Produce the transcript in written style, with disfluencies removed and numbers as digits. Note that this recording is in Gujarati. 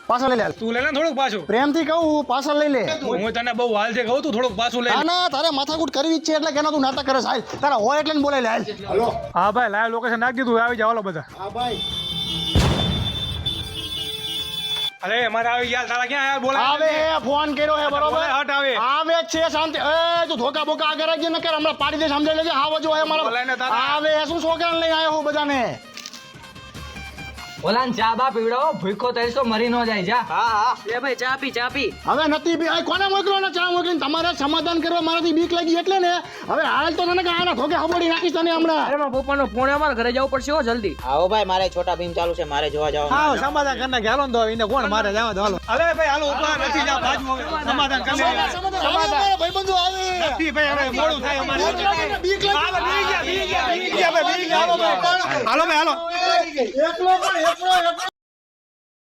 પાછળ લઈ લે. તું લે ને થોડુંક પાછું. પ્રેમથી કહું પાછળ લઈ લે. હું તને બહુ હાલ છે કહું તું થોડુંક પાછું લે. ના તારે માથાકૂટ કરવી જ છે એટલે કેનો તું નાટક કરે સાહેબ. તારા હોય એટલે બોલે લે. હલો હા ભાઈ લાઈવ લોકેશન નાખી દીધું આવી જાવ બધા. હા ભાઈ અરે મારે આવી યાર તારા ક્યાં યાર બોલા આવે ફોન કર્યો હે બરોબર. હટ આવે. આવે જ છે શાંતિ. એ તું ધોકા બોકા આગળ આવી ન કર હમણાં પાડી દે સમજાઈ લેજે. હા વજો હે બોલાય ને મારા. તારા. આવે શું છોકરાને લઈ આવ્યો હું બધાને. ઓલાન ચા બા પીવડાવો ભૂખો તરસો મરી ન જાય જા. હા હા લે ભાઈ ચા પી હવે નથી બી કોને મોકલો ને ચા મોકલીને તમારે સમાધાન કરવા મારાથી બીક લાગી એટલે ને હવે હાલ તો તને કે આના ધોકે હબોડી નાખીશ તને હમણાં. અરે મારા પપ્પાનો ફોન અમારા ઘરે જવું પડશે હો જલ્દી. આવો ભાઈ મારે છોટા ભીમ ચાલુ છે મારે જોવા જાવ હા સમાધાન કરના કે હાલો ને તો એને કોણ મારે જવા દો હાલો. અરે ભાઈ હાલો ઉપર નથી જા બાજુ હવે સમાધાન કરી લે. મારા ભાઈબંધો આવે. નથી ભાઈ હવે મોડું થાય અમારે. બીક લાગી. હાલો બી ગયા ભાઈ બી ગયા હાલો ભાઈ હાલો ભાઈ હાલો. એકલો પણ એકલો